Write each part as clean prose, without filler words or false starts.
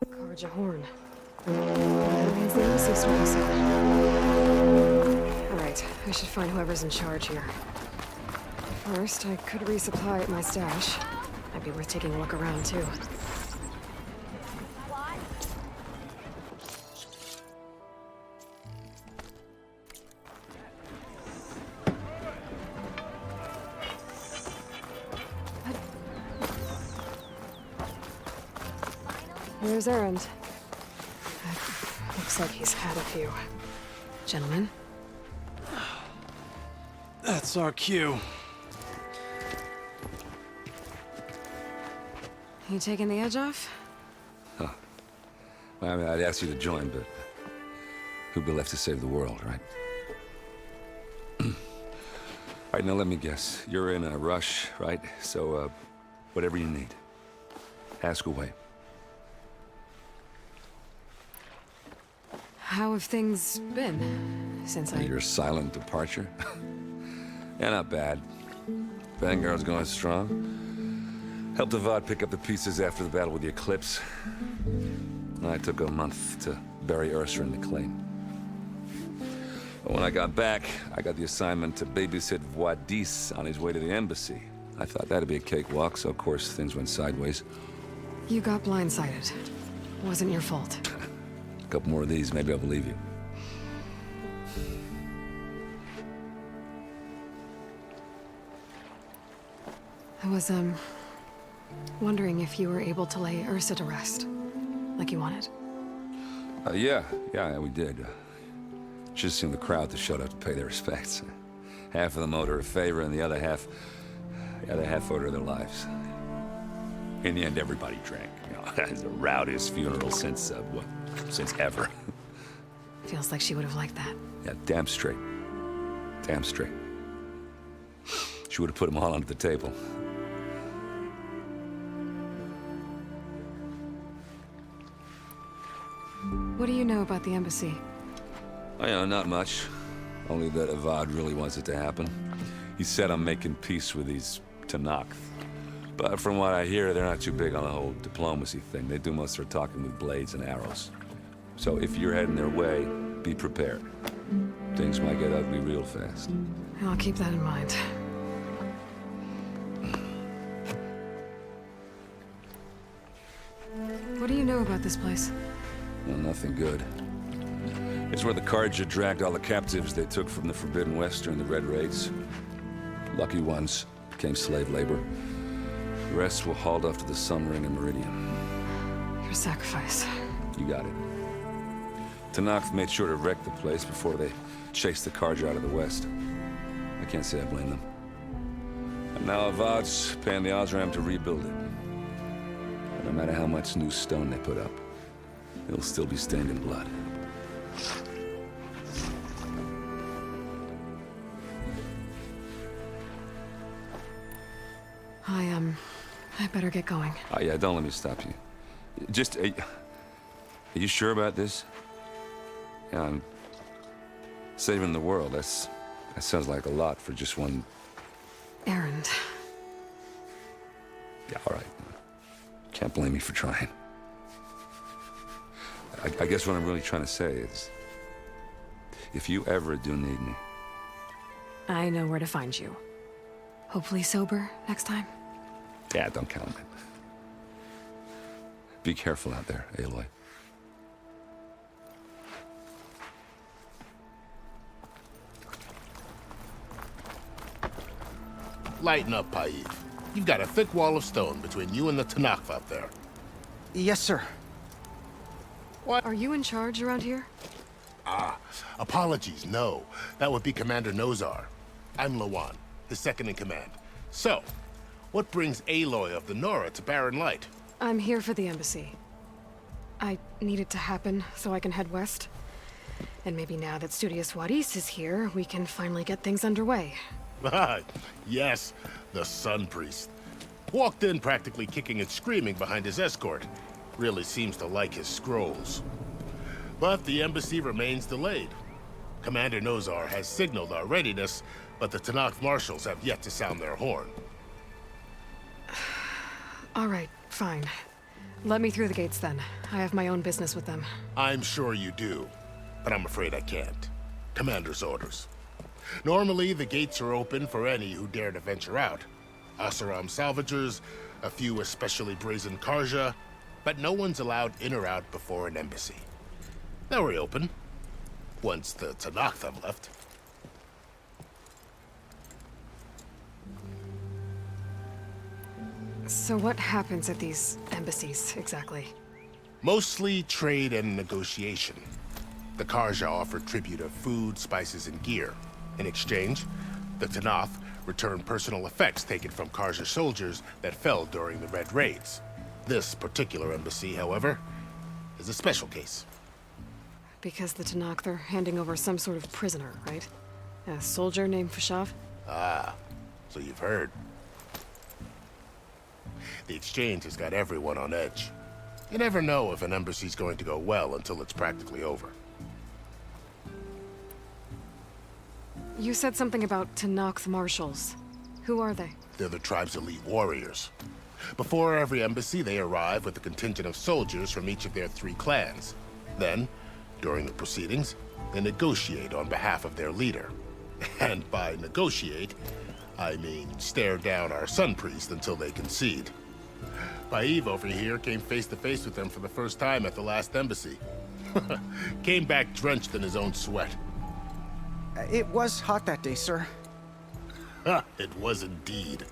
Carja Horn. That means the embassy service. Alright, I should find whoever's in charge here. First, I could resupply at my stash. Might be worth taking a look around, too. Here's Errand. Looks like he's had a few. Gentlemen? That's our cue. You taking the edge off? Huh. Well, I mean, I'd ask you to join, but who'd be left to save the world, right? All right, now let me guess. You're in a rush, right? So, whatever you need, ask away. How have things been since Your silent departure? Yeah, not bad. Vanguard's going strong. Helped Avad pick up the pieces after the battle with the Eclipse. I took a month to bury Ursa in the claim. But when I got back, I got the assignment to babysit Wadis on his way to the embassy. I thought that'd be a cakewalk, so of course things went sideways. You got blindsided. Wasn't your fault. A couple more of these, maybe I'll believe you. I was, wondering if you were able to lay Ursa to rest, like you wanted. Yeah, we did. Just seemed the crowd that showed up to pay their respects. Half of them owed her a favor, and the other half owed her their lives. In the end, everybody drank. You know, it's the rowdiest funeral since ever. Feels like she would have liked that. Yeah, damn straight. Damn straight. She would have put them all under the table. What do you know about the embassy? Oh, yeah, not much. Only that Avad really wants it to happen. He said I'm making peace with these Tanakh. But from what I hear, they're not too big on the whole diplomacy thing. They do most of their talking with blades and arrows. So if you're heading their way, be prepared. Things might get ugly real fast. I'll keep that in mind. What do you know about this place? Well, nothing good. It's where the Carja dragged all the captives they took from the Forbidden West during the Red Raids. Lucky ones became slave labor. The rest were hauled off to the Sun Ring and Meridian. Your sacrifice. You got it. Tanakh made sure to wreck the place before they chased the Carja out of the West. I can't say I blame them. And now Avad's paying the Osram to rebuild it. And no matter how much new stone they put up, it'll still be stained in blood. I better get going. Oh, yeah, don't let me stop you. Just, are you sure about this? Yeah, I'm saving the world. That sounds like a lot for just one... Errand. Yeah, all right. Can't blame me for trying. I guess what I'm really trying to say is, if you ever do need me... I know where to find you. Hopefully sober next time. Yeah, don't count on it. Be careful out there, Aloy. Lighten up, Paid. You've got a thick wall of stone between you and the Tanakh up there. Yes, sir. What? Are you in charge around here? Apologies, no. That would be Commander Nozar. I'm Lawan, his second in command. So, what brings Aloy of the Nora to Barren Light? I'm here for the embassy. I need it to happen so I can head west. And maybe now that Studious Wadis is here, we can finally get things underway. Yes, the Sun Priest. Walked in practically kicking and screaming behind his escort. Really seems to like his scrolls. But the embassy remains delayed. Commander Nozar has signaled our readiness, but the Tanakh marshals have yet to sound their horn. All right, fine. Let me through the gates then. I have my own business with them. I'm sure you do, but I'm afraid I can't. Commander's orders. Normally, the gates are open for any who dare to venture out. Asaram salvagers, a few especially brazen Karja, but no one's allowed in or out before an embassy. They'll reopen, once the Tanakh have left. So what happens at these embassies, exactly? Mostly trade and negotiation. The Karja offer tribute of food, spices, and gear. In exchange, the Tanakh return personal effects taken from Karja soldiers that fell during the Red Raids. This particular embassy, however, is a special case. Because the Tanakh, they're handing over some sort of prisoner, right? A soldier named Fashav? Ah, so you've heard. The exchange has got everyone on edge. You never know if an embassy's going to go well until it's practically over. You said something about Tanakh marshals. Who are they? They're the tribe's elite warriors. Before every embassy, they arrive with a contingent of soldiers from each of their 3 clans. Then, during the proceedings, they negotiate on behalf of their leader. And by negotiate, I mean stare down our Sun Priest until they concede. Paiv over here came face to face with them for the first time at the last embassy. Came back drenched in his own sweat. It was hot that day, sir. It was indeed.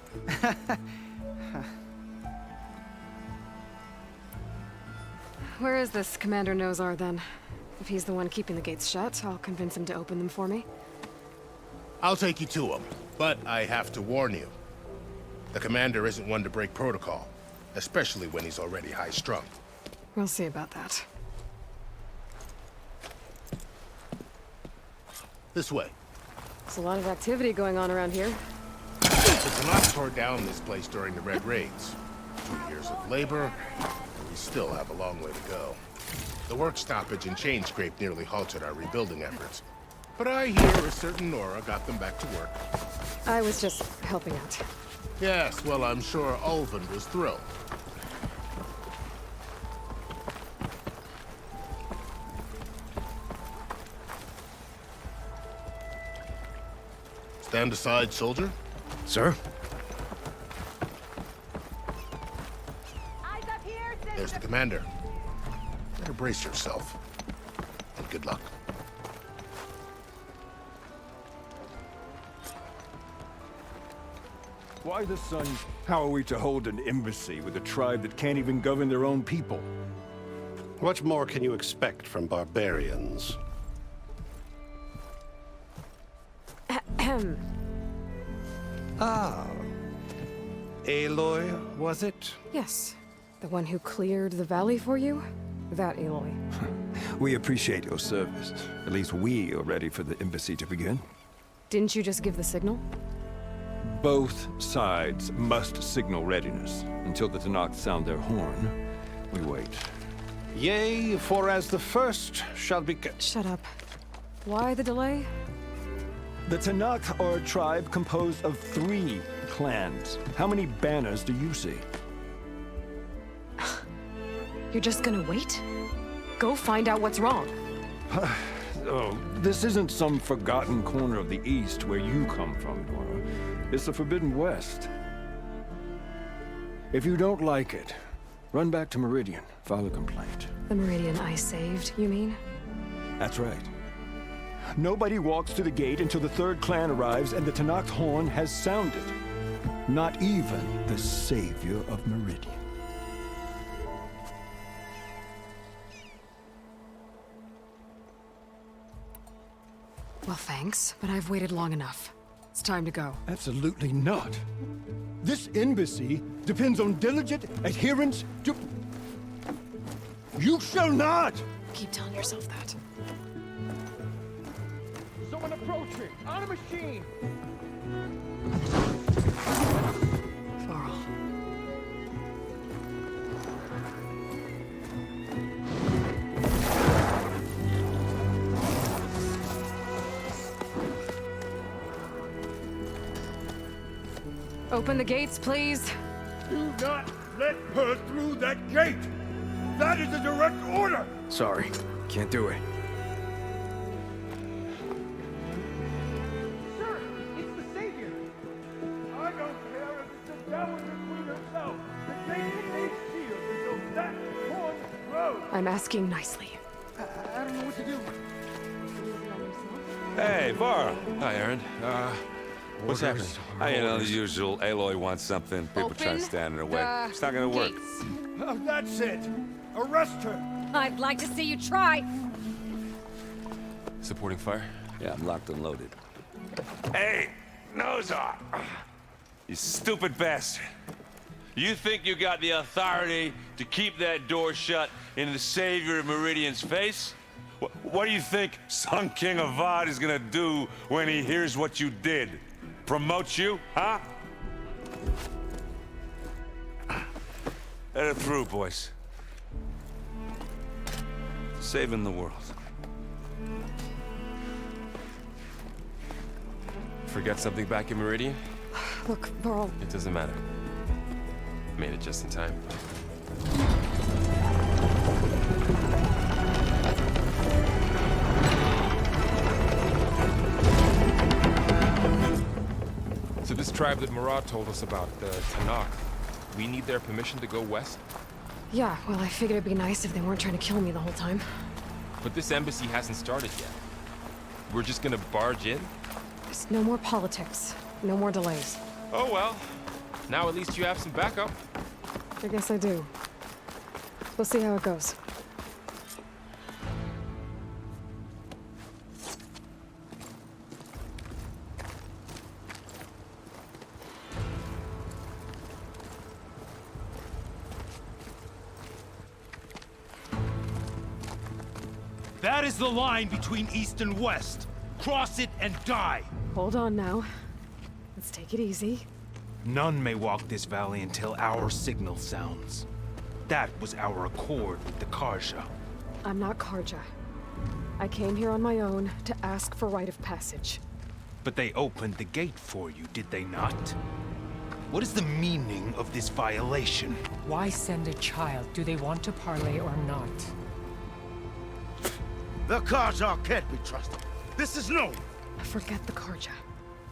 Where is this Commander Nozar, then? If he's the one keeping the gates shut, I'll convince him to open them for me. I'll take you to him, but I have to warn you. The commander isn't one to break protocol, especially when he's already high-strung. We'll see about that. This way. There's a lot of activity going on around here. The Tanakh tore down this place during the Red Raids. 2 years of labor, and we still have a long way to go. The work stoppage and chain scrape nearly halted our rebuilding efforts. But I hear a certain Nora got them back to work. I was just helping out. Yes, well, I'm sure Ulvin was thrilled. Stand aside, soldier. Sir? Eyes up here, There's the commander. Better brace yourself. And good luck. Why the sun? How are we to hold an embassy with a tribe that can't even govern their own people? What more can you expect from barbarians? Ahem. Ah. Aloy, was it? Yes. The one who cleared the valley for you? That Aloy. We appreciate your service. At least we are ready for the embassy to begin. Didn't you just give the signal? Both sides must signal readiness. Until the Tanakh sound their horn, we wait. Yea, for as the first shall be... Shut up. Why the delay? The Tanakh are a tribe composed of 3 clans. How many banners do you see? You're just gonna wait? Go find out what's wrong. Oh, this isn't some forgotten corner of the East where you come from, Nora. It's the Forbidden West. If you don't like it, run back to Meridian, file a complaint. The Meridian I saved, you mean? That's right. Nobody walks to the gate until the 3rd clan arrives and the Tanakh horn has sounded. Not even the savior of Meridian. Well, thanks, but I've waited long enough. It's time to go. Absolutely not. This embassy depends on diligent adherence to... You shall not! Keep telling yourself that. Someone approaching! On a machine! Varl. Open the gates, please. Do not let her through that gate! That is a direct order! Sorry, can't do it. Sir, it's the Savior! I don't care if it's the Dowager Queen herself! The gate is sealed until that horn grows! I'm asking nicely. I don't know what to do. Hey, Varl. Hi, Aaron. What's happening? You know, the usual. Aloy wants something. People trying to stand in her way. It's not gonna work. That's it! Arrest her! I'd like to see you try. Supporting fire? Yeah, I'm locked and loaded. Hey, Nozar! You stupid bastard. You think you got the authority to keep that door shut in the Savior of Meridian's face? What do you think Sun King Avad is gonna do when he hears what you did? Promote you, huh? Let it through, boys. Saving the world. Forget something back in Meridian? Look, Varl, It doesn't matter. Made it just in time. So this tribe that Murad told us about, the Tanakh, we need their permission to go west? yeah, well, I figured it'd be nice if they weren't trying to kill me the whole time. But this embassy hasn't started yet. We're just gonna barge in? There's no more politics. No more delays. Oh well. Now at least you have some backup. I guess I do. We'll see how it goes. That is the line between East and West. Cross it and die. Hold on now. Let's take it easy. None may walk this valley until our signal sounds. That was our accord with the Karja. I'm not Karja. I came here on my own to ask for rite of passage. But they opened the gate for you, did they not? What is the meaning of this violation? Why send a child? Do they want to parley or not? The Karja can't be trusted. This is known. Forget the Karja.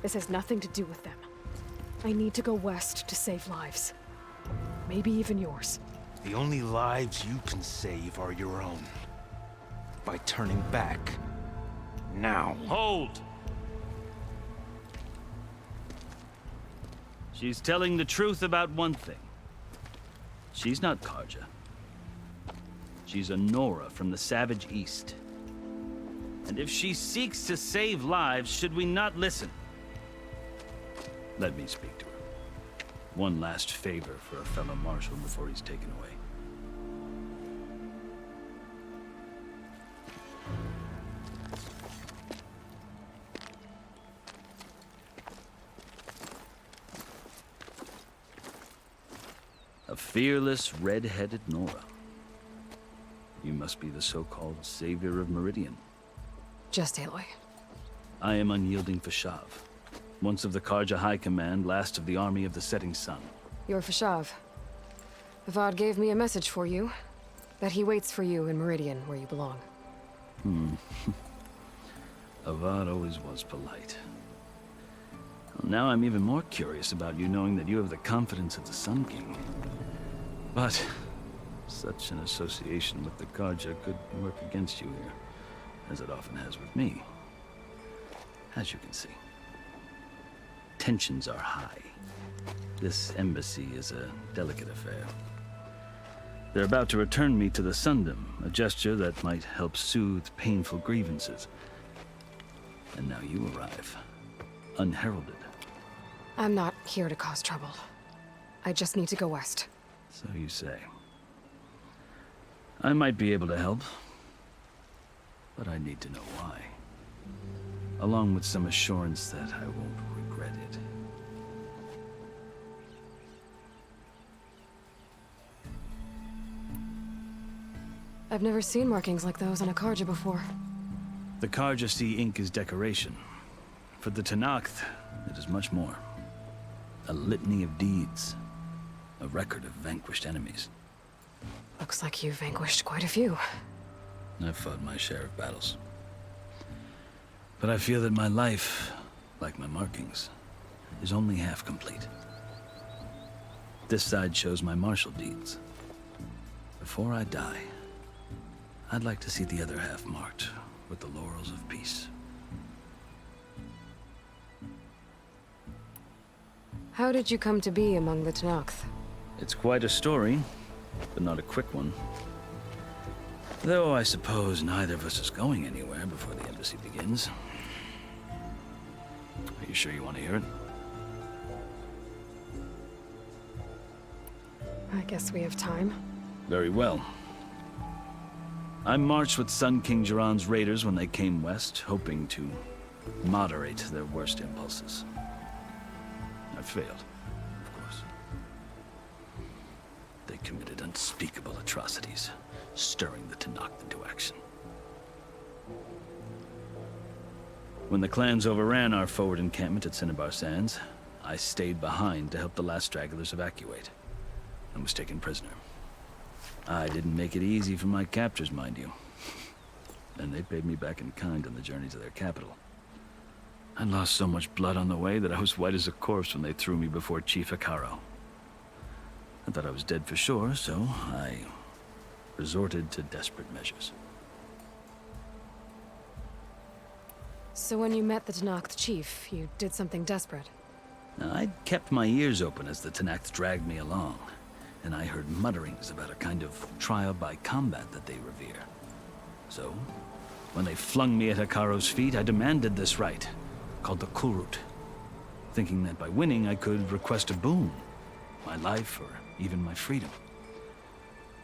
This has nothing to do with them. I need to go west to save lives. Maybe even yours. The only lives you can save are your own. By turning back. Now. Hold! She's telling the truth about one thing. She's not Karja. She's a Nora from the Savage East. And if she seeks to save lives, should we not listen? Let me speak to her. One last favor for a fellow marshal before he's taken away. A fearless, red-headed Nora. You must be the so-called savior of Meridian. Just Aloy. I am unyielding Fashav. Once of the Karja High Command, last of the army of the Setting Sun. You're Fashav. Avad gave me a message for you. That he waits for you in Meridian, where you belong. Avad always was polite. Well, now I'm even more curious about you knowing that you have the confidence of the Sun King. But such an association with the Karja could work against you here, as it often has with me. As you can see. Tensions are high. This embassy is a delicate affair. They're about to return me to the Sundom, a gesture that might help soothe painful grievances. And now you arrive, unheralded. I'm not here to cause trouble. I just need to go west. So you say. I might be able to help, but I need to know why. Along with some assurance that I won't regret it. I've never seen markings like those on a Karja before. The Karja see ink as decoration. For the Tanakh, it is much more. A litany of deeds. A record of vanquished enemies. Looks like you've vanquished quite a few. I've fought my share of battles. But I feel that my life, like my markings, is only half complete. This side shows my martial deeds. Before I die, I'd like to see the other half marked with the laurels of peace. How did you come to be among the Tenakth? It's quite a story, but not a quick one. Though I suppose neither of us is going anywhere before the embassy begins. Are you sure you want to hear it? I guess we have time. Very well. I marched with Sun King Jiran's raiders when they came west, hoping to moderate their worst impulses. I failed, of course. They committed unspeakable atrocities, stirring the Tenakth into action. When the clans overran our forward encampment at Cinnabar Sands, I stayed behind to help the last stragglers evacuate, and was taken prisoner. I didn't make it easy for my captors, mind you. And they paid me back in kind on the journey to their capital. I lost so much blood on the way that I was white as a corpse when they threw me before Chief Hekaro. I thought I was dead for sure, so I resorted to desperate measures. So when you met the Tenakth chief, you did something desperate? I'd kept my ears open as the Tenakth dragged me along, and I heard mutterings about a kind of trial by combat that they revere. So, when they flung me at Hekaro's feet, I demanded this right, called the Kulrut, thinking that by winning I could request a boon, my life or even my freedom.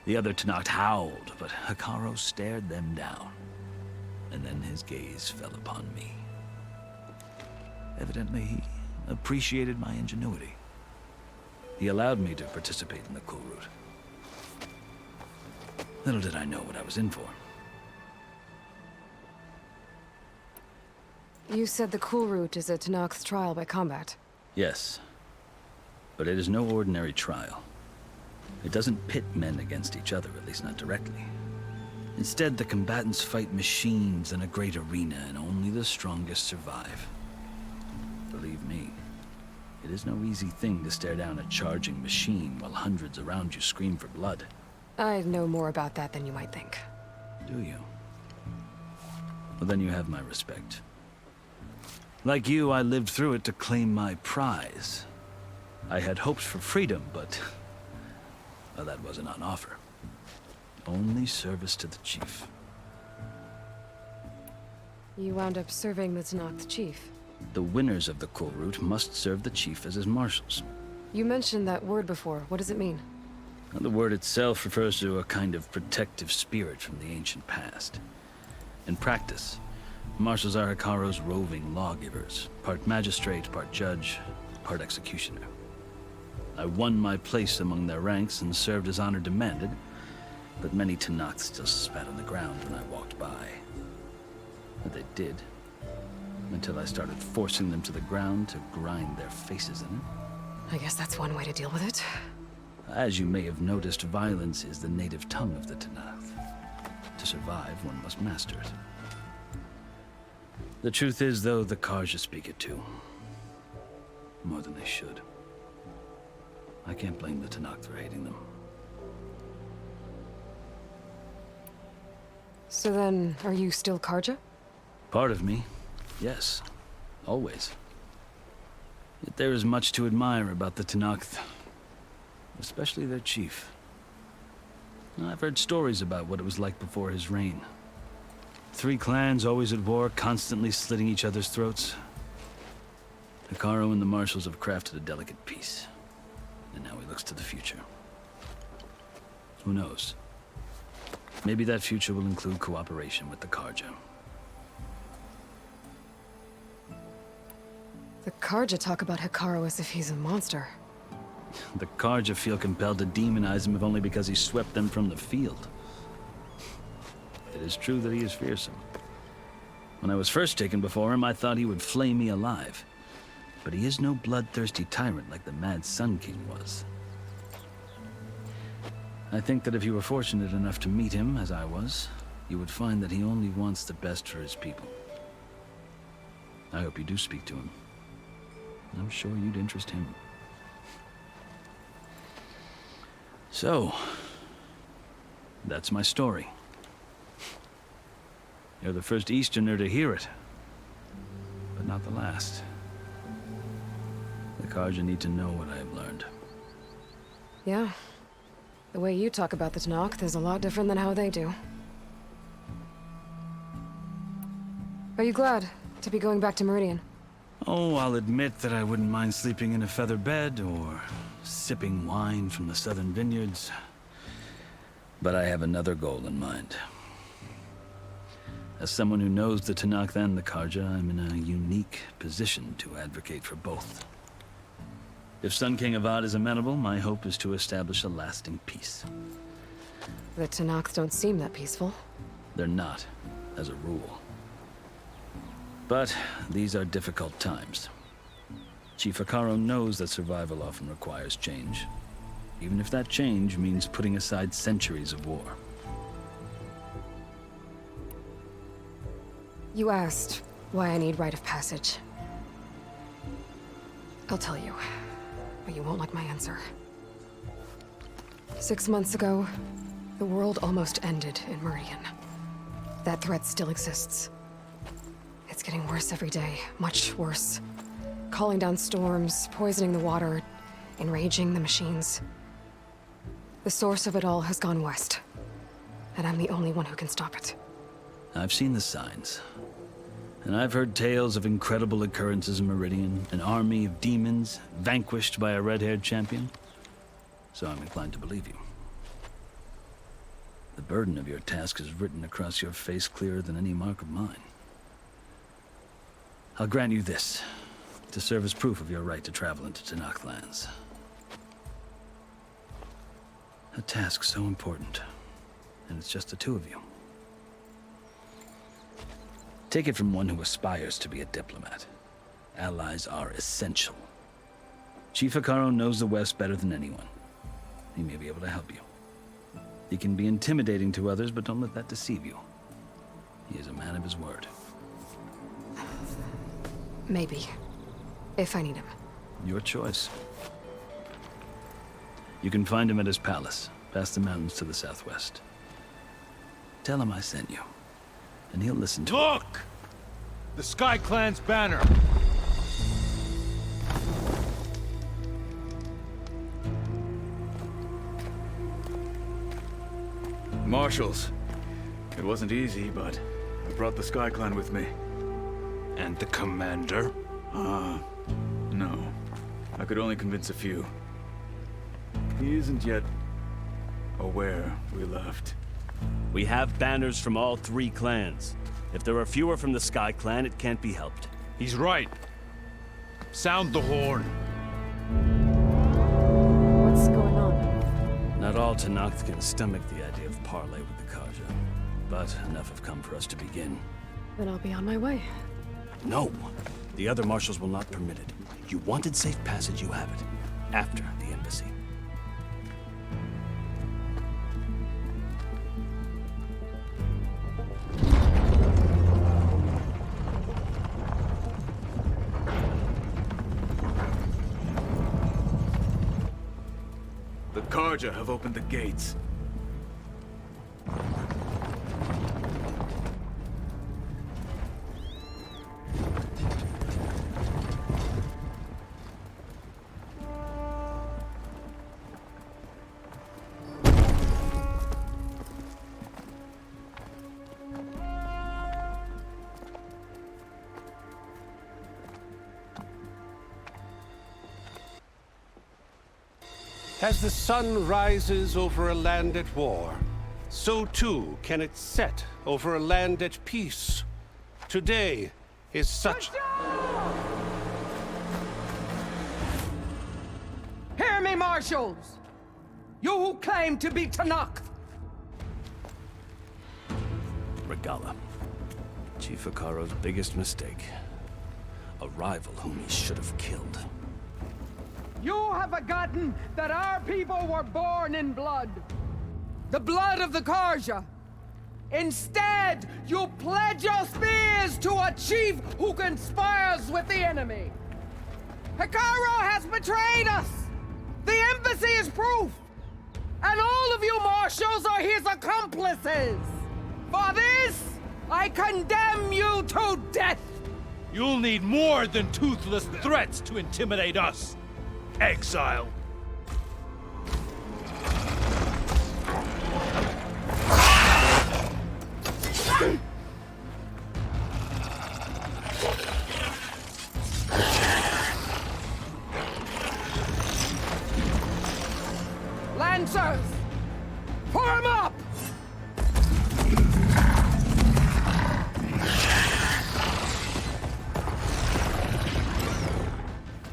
The other Tenakth howled, but Hekaro stared them down, and then his gaze fell upon me. Evidently, he appreciated my ingenuity. He allowed me to participate in the Kulrut. Little did I know what I was in for. You said the Kulrut is a Tenakth trial by combat. Yes, but it is no ordinary trial. It doesn't pit men against each other, at least not directly. Instead, the combatants fight machines in a great arena, and only the strongest survive. Believe me, it is no easy thing to stare down a charging machine while hundreds around you scream for blood. I know more about that than you might think. Do you? Well, then you have my respect. Like you, I lived through it to claim my prize. I had hoped for freedom, but well, that wasn't on offer. Only service to the chief. You wound up serving the Tenakth chief. The winners of the Kulrut must serve the chief as his marshals. You mentioned that word before. What does it mean? The word itself refers to a kind of protective spirit from the ancient past. In practice, marshals are Hekaro's roving lawgivers, part magistrate, part judge, part executioner. I won my place among their ranks and served as honor demanded, but many Tenakth still spat on the ground when I walked by. But they did, until I started forcing them to the ground to grind their faces in it. I guess that's one way to deal with it. As you may have noticed, violence is the native tongue of the Tenakth. To survive, one must master it. The truth is, though, the Karja speak it too. More than they should. I can't blame the Tenakth for hating them. So then, are you still Karja? Part of me, yes. Always. Yet there is much to admire about the Tenakth. Especially their chief. I've heard stories about what it was like before his reign. 3 clans always at war, constantly slitting each other's throats. Hekaro and the marshals have crafted a delicate peace. And now he looks to the future. Who knows? Maybe that future will include cooperation with the Karja. The Karja talk about Hekaro as if he's a monster. The Karja feel compelled to demonize him if only because he swept them from the field. It is true that he is fearsome. When I was first taken before him, I thought he would flay me alive. But he is no bloodthirsty tyrant like the Mad Sun King was. I think that if you were fortunate enough to meet him, as I was, you would find that he only wants the best for his people. I hope you do speak to him. I'm sure you'd interest him. So, that's my story. You're the first Easterner to hear it, but not the last. The Carja need to know what I have learned. Yeah. The way you talk about the Tanakh is a lot different than how they do. Are you glad to be going back to Meridian? Oh, I'll admit that I wouldn't mind sleeping in a feather bed or sipping wine from the southern vineyards. But I have another goal in mind. As someone who knows the Tanakh and the Carja, I'm in a unique position to advocate for both. If Sun King Avad is amenable, my hope is to establish a lasting peace. The Tanakh don't seem that peaceful. They're not, as a rule. But these are difficult times. Chief Akaro knows that survival often requires change, even if that change means putting aside centuries of war. You asked why I need rite of passage. I'll tell you, but you won't like my answer. 6 months ago, the world almost ended in Meridian. That threat still exists. It's getting worse every day, much worse. Calling down storms, poisoning the water, enraging the machines. The source of it all has gone west, and I'm the only one who can stop it. I've seen the signs. And I've heard tales of incredible occurrences in Meridian, an army of demons vanquished by a red-haired champion. So I'm inclined to believe you. The burden of your task is written across your face clearer than any mark of mine. I'll grant you this, to serve as proof of your right to travel into Tanakh lands. A task so important, and it's just the two of you. Take it from one who aspires to be a diplomat. Allies are essential. Chief Akaro knows the West better than anyone. He may be able to help you. He can be intimidating to others, but don't let that deceive you. He is a man of his word. Maybe. If I need him. Your choice. You can find him at his palace, past the mountains to the southwest. Tell him I sent you, and he'll listen to Look! The Sky Clan's banner! Marshals. It wasn't easy, but I brought the Sky Clan with me. And the commander? No. I could only convince a few. He isn't yet aware we left. We have banners from all 3 clans. If there are fewer from the Sky Clan, it can't be helped. He's right. Sound the horn. What's going on? Not all Tanakh can stomach the idea of parley with the Carja, but enough have come for us to begin. Then I'll be on my way. No. The other marshals will not permit it. You wanted safe passage, you have it. After the embassy. The Carja have opened the gates. As the sun rises over a land at war, so too can it set over a land at peace. Today is such... Hear me, marshals! You who claim to be Tanakh! Regalla. Chief Akaro's biggest mistake. A rival whom he should have killed. You have forgotten that our people were born in blood. the blood of the Carja. Instead, you pledge your spears to a chief who conspires with the enemy. Hekarro has betrayed us! The embassy is proof! And all of you marshals are his accomplices! For this, I condemn you to death! You'll need more than toothless threats to intimidate us, exile. Lancers! Form up!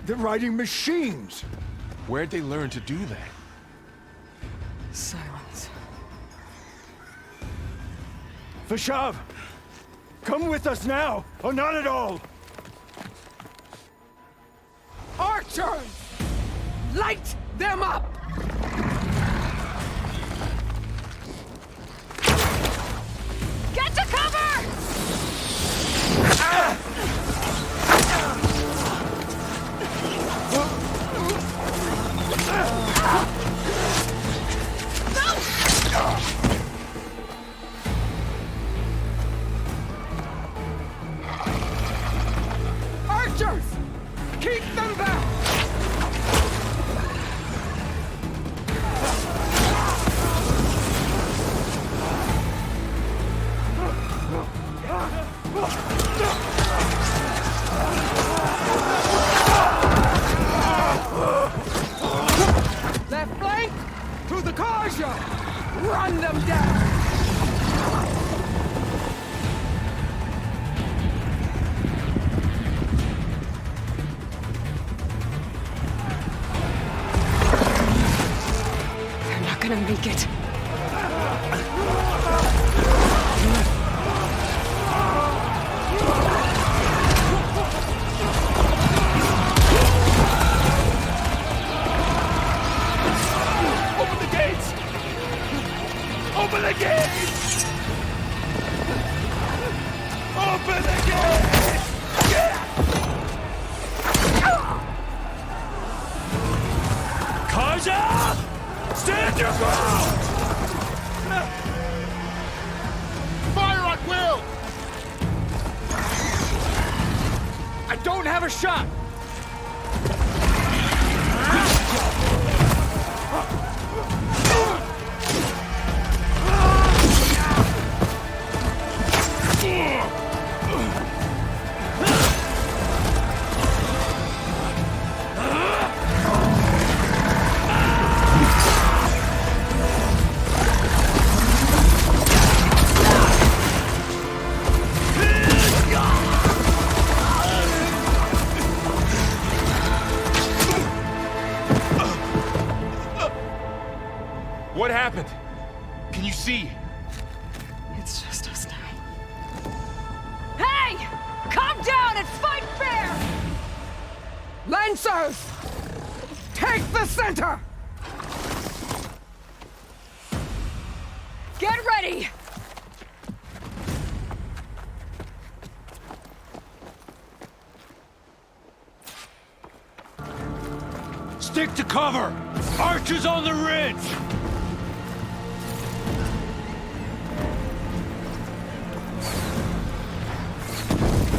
They're riding machines! Where'd they learn to do that? Silence. Vashav! Come with us now, or not at all! Archers! Light them up! Get to cover! Archers! Keep them back! Left flank! To the Carja! Run them down! They're not gonna make it. Open the gates! Open the gates! Open the gates! Kaja! Stand your ground! Fire at will! I don't have a shot! What happened? Can you see? It's just us now. Hey! Calm down and fight fair! Lancers! Take the center! Get ready! Stick to cover! Archers on the ridge!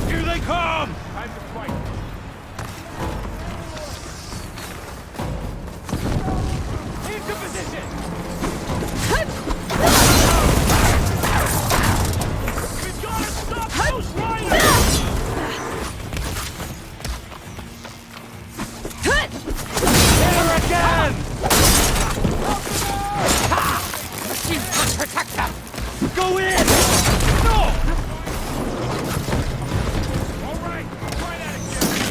Here they come! Time to fight. Into position! We've got to stop those riders! There again! Protect them! Go in! No! All right, right at it, Jerry.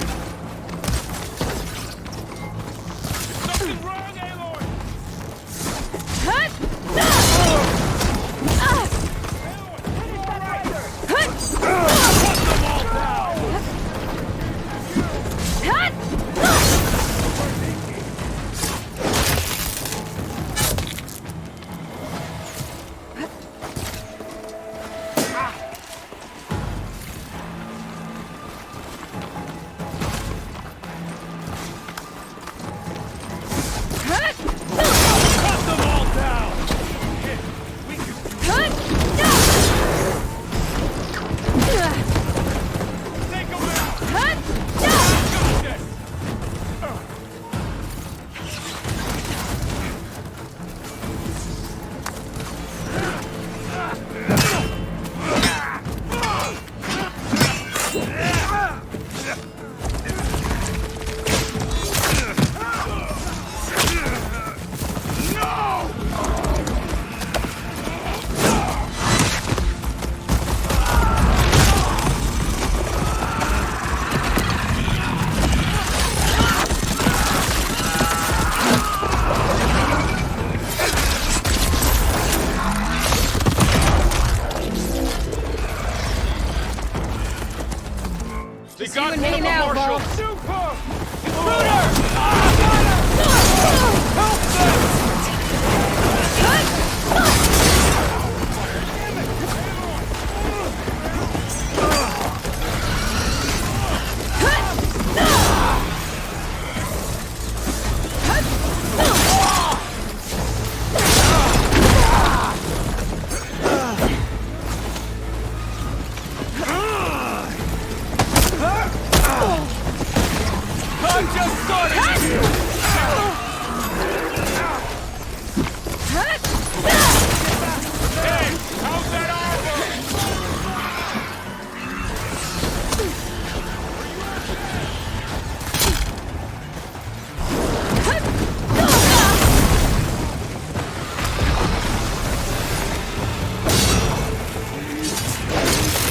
There's something wrong, Aloy! just started! Hey, how's that armor?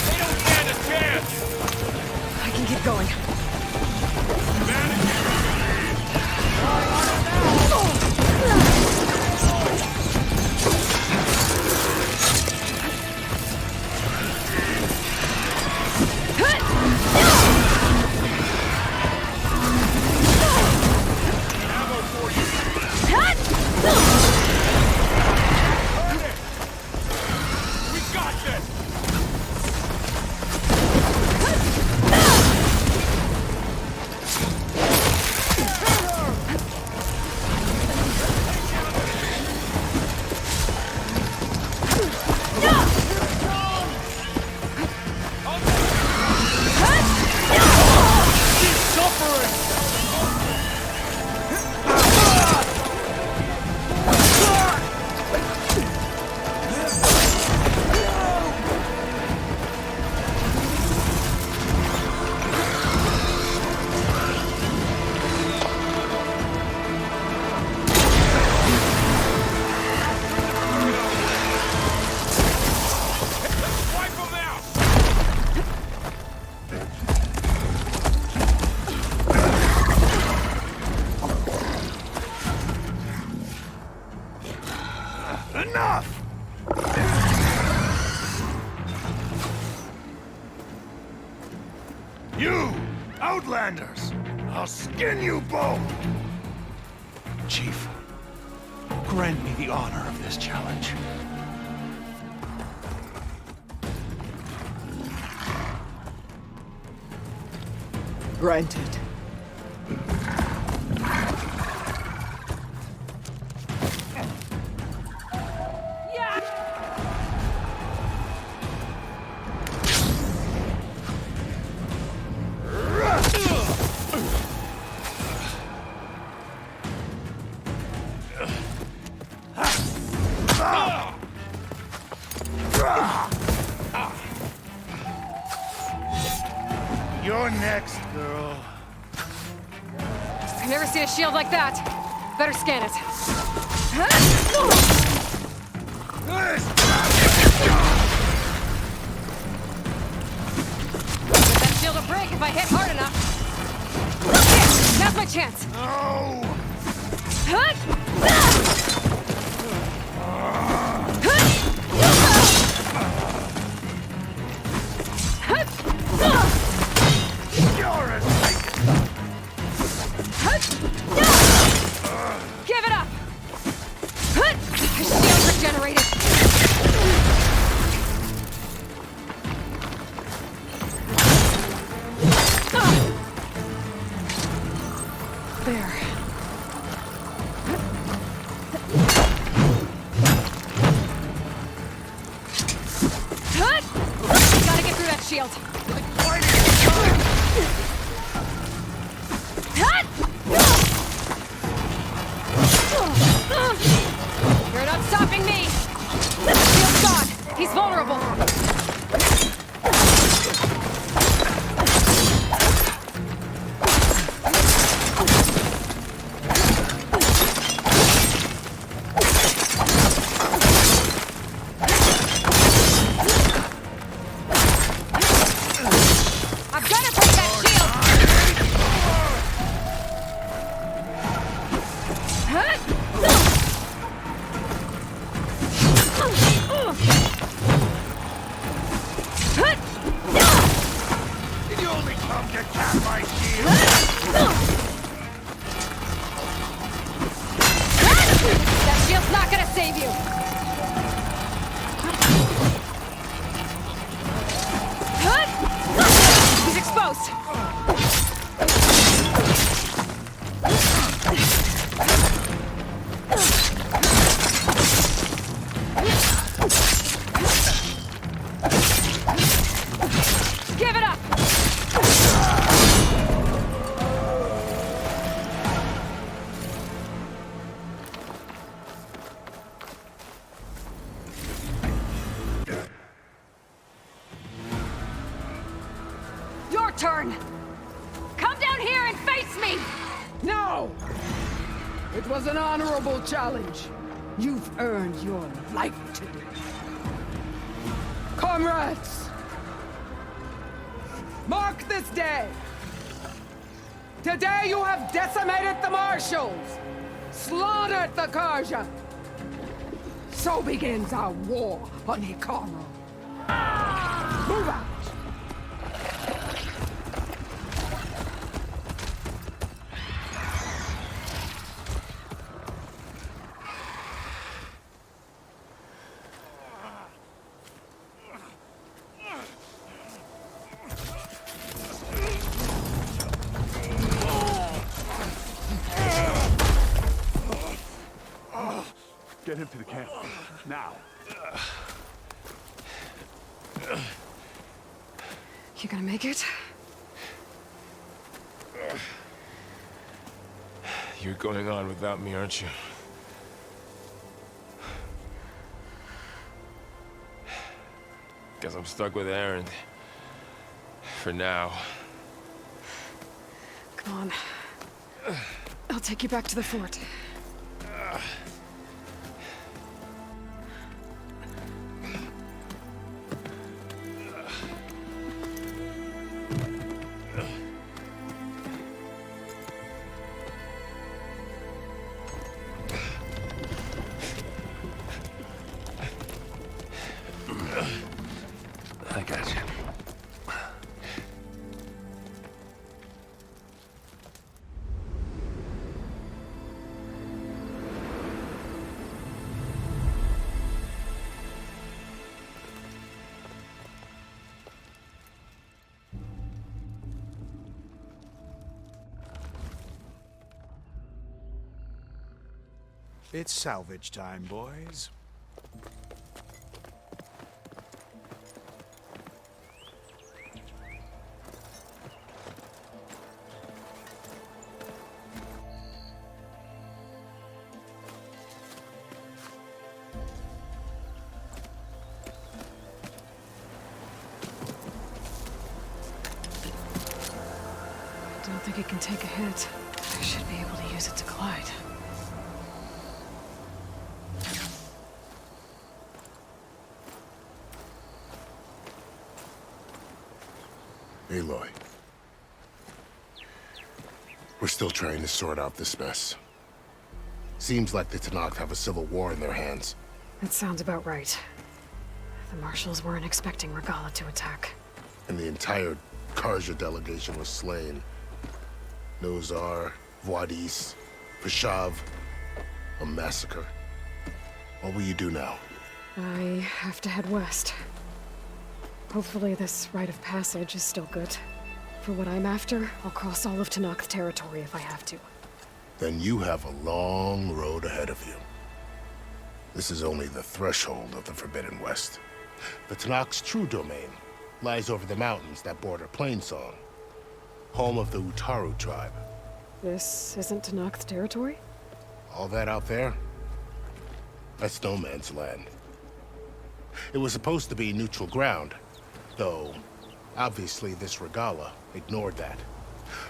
They don't stand a chance! I can keep going. We got this! Wipe them out! Enough! You, Outlanders! I'll skin you both! Chief, grant me the honor of this challenge. Granted. You're next, girl. I've never seen a shield like that. Better scan it. But that shield will break if I hit hard enough. Okay, now's my chance. No! You're a Give it up! The shield regenerated! There. Gotta get through that shield. You're not stopping me! The shield's gone! He's vulnerable! I've gotta break that shield! return! Come down here and face me! No! It was an honorable challenge. You've earned your life today. Comrades! Mark this day! Today you have decimated the Marshals! Slaughtered the Karja! So begins our war on Hikaru. Move out! Get him to the camp. Now. You gonna make it? You're going on without me, aren't you? Guess I'm stuck with Aaron. For now. Come on. I'll take you back to the fort. I got you. It's salvage time, boys. I don't think it can take a hit. I should be able to use it to glide. Aloy. We're still trying to sort out this mess. Seems like the Tenakth have a civil war in their hands. That sounds about right. The Marshals weren't expecting Regalla to attack. And the entire Karja delegation was slain. Nozar, Vuadis, Vashav. A massacre. What will you do now? I have to head west. Hopefully this rite of passage is still good. For what I'm after, I'll cross all of Tenakth territory if I have to. Then you have a long road ahead of you. This is only the threshold of the Forbidden West. The Tenakth's true domain lies over the mountains that border Plainsong, home of the Utaru tribe. This isn't Tenakth territory? All that out there? That's no man's land. It was supposed to be neutral ground, though obviously this Regalla ignored that.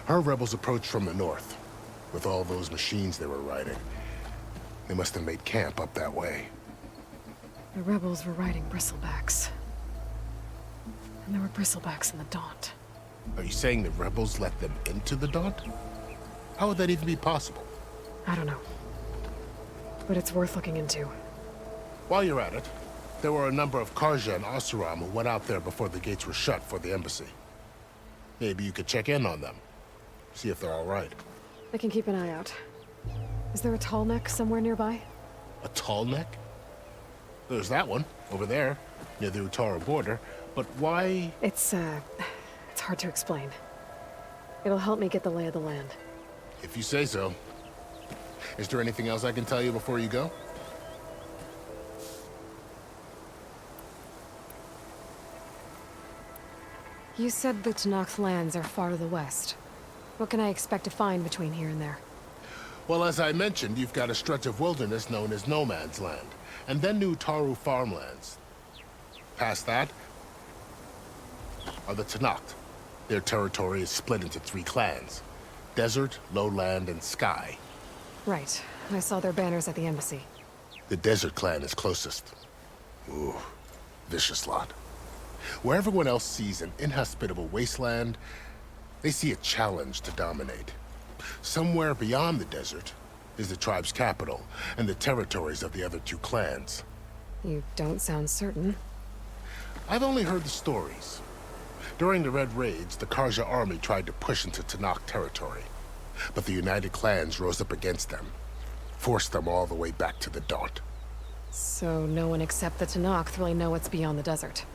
Her rebels approached from the north, with all those machines they were riding. They must have made camp up that way. The rebels were riding bristlebacks. And there were bristlebacks in the Daunt. Are you saying the rebels let them into the Daunt? How would that even be possible? I don't know. But it's worth looking into. While you're at it, there were a number of Karja and Oseram who went out there before the gates were shut for the embassy. Maybe you could check in on them. See if they're all right. I can keep an eye out. Is there a tall neck somewhere nearby? A tall neck? There's that one, over there, near the Utaru border. But why? It's hard to explain. It'll help me get the lay of the land. If you say so. Is there anything else I can tell you before you go? You said the Tenakth lands are far to the west. What can I expect to find between here and there? Well, as I mentioned, you've got a stretch of wilderness known as No Man's Land, and then New Utaru farmlands. Past that are the Tenakth, Their territory is split into 3 clans: Desert, Lowland, and Sky. Right. I saw their banners at the embassy. The Desert clan is closest. Ooh, vicious lot. Where everyone else sees an inhospitable wasteland, they see a challenge to dominate. Somewhere beyond the desert is the tribe's capital and the territories of the other 2 clans. You don't sound certain. I've only heard the stories. During the Red Raids, the Karja army tried to push into Tanakh territory, but the united clans rose up against them, forced them all the way back to the Daunt. So no one except the Tanakh really know what's beyond the desert.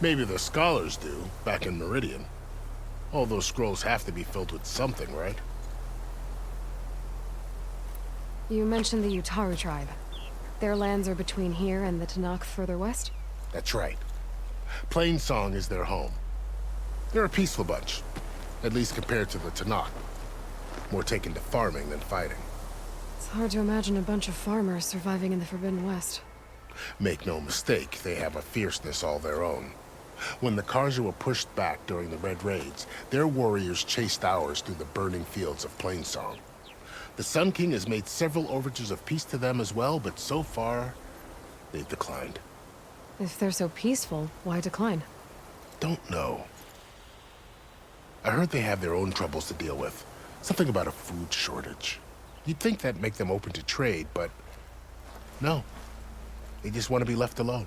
Maybe the scholars do, back in Meridian. All those scrolls have to be filled with something, right? You mentioned the Utaru tribe. Their lands are between here and the Tanakh further west? That's right. Plainsong is their home. They're a peaceful bunch, at least compared to the Tanakh. More taken to farming than fighting. It's hard to imagine a bunch of farmers surviving in the Forbidden West. Make no mistake, they have a fierceness all their own. When the Karja were pushed back during the Red Raids, their warriors chased ours through the burning fields of Plainsong. The Sun King has made several overtures of peace to them as well, but so far, they've declined. If they're so peaceful, why decline? Don't know. I heard they have their own troubles to deal with. Something about a food shortage. You'd think that'd make them open to trade, but no. They just want to be left alone.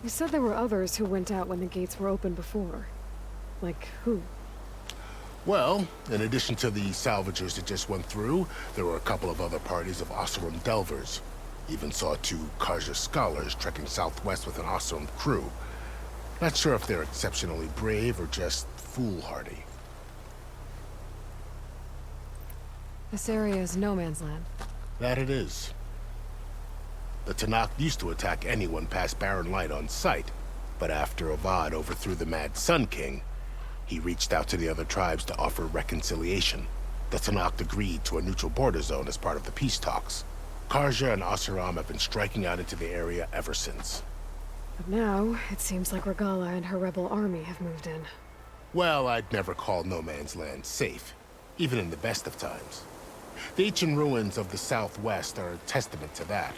You said there were others who went out when the gates were open before. Like who? Well, in addition to the salvagers that just went through, there were a couple of other parties of Oseram delvers. Even saw 2 Karja scholars trekking southwest with an Oseram crew. Not sure if they're exceptionally brave or just foolhardy. This area is no man's land. That it is. The Tanakh used to attack anyone past Barren Light on sight, but after Avad overthrew the Mad Sun King, he reached out to the other tribes to offer reconciliation. The Tanakh agreed to a neutral border zone as part of the peace talks. Karja and Oseram have been striking out into the area ever since. But now, it seems like Regalla and her rebel army have moved in. Well, I'd never call no man's land safe, even in the best of times. The ancient ruins of the southwest are a testament to that.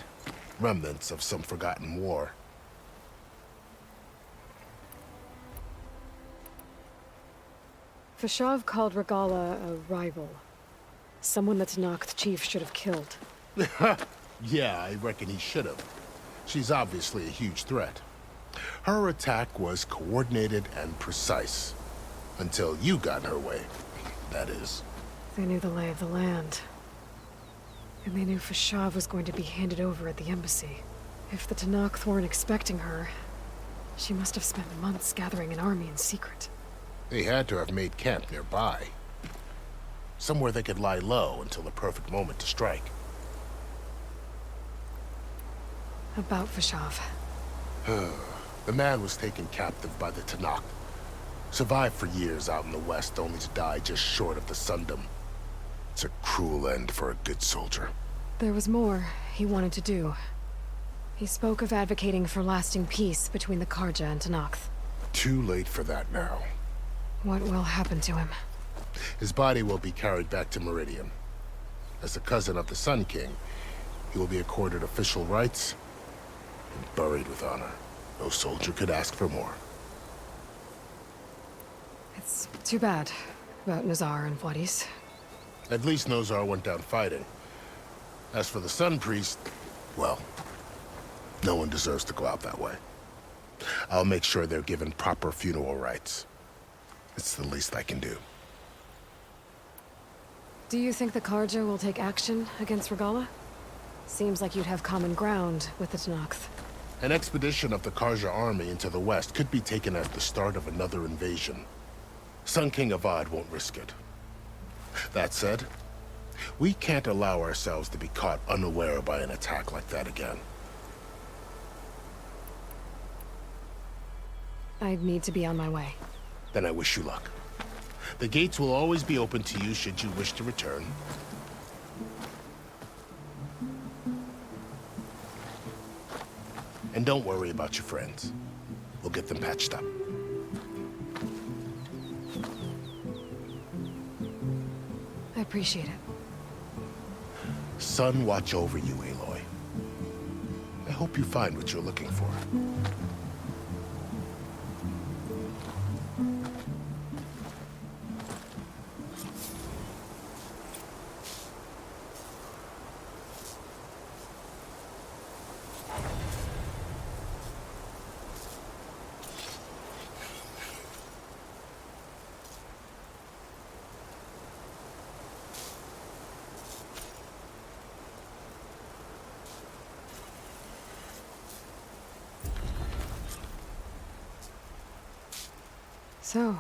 Remnants of some forgotten war. Fashav called Regalla a rival. Someone that Tanakh chief should have killed. Yeah, I reckon he should have. She's obviously a huge threat. Her attack was coordinated and precise. Until you got in her way, that is. They knew the lay of the land. And they knew Fashav was going to be handed over at the embassy. If the Tanakh weren't expecting her, she must have spent months gathering an army in secret. They had to have made camp nearby. Somewhere they could lie low until the perfect moment to strike. About Fashav. The man was taken captive by the Tanakh. Survived for years out in the west, only to die just short of the Sundom. It's a cruel end for a good soldier. There was more he wanted to do. He spoke of advocating for lasting peace between the Karja and Tanakh. Too late for that now. What will happen to him? His body will be carried back to Meridian. As a cousin of the Sun King, he will be accorded official rights and buried with honor. No soldier could ask for more. It's too bad about Nazar and Wadis. At least Nozar went down fighting. As for the Sun Priest, well, no one deserves to go out that way. I'll make sure they're given proper funeral rites. It's the least I can do. Do you think the Karja will take action against Regalla? Seems like you'd have common ground with the Tanakh. An expedition of the Karja army into the west could be taken at the start of another invasion. Sun King Avad won't risk it. That said, we can't allow ourselves to be caught unaware by an attack like that again. I'd need to be on my way. Then I wish you luck. The gates will always be open to you should you wish to return. And don't worry about your friends. We'll get them patched up. I appreciate it. Sun watch over you, Aloy. I hope you find what you're looking for. So,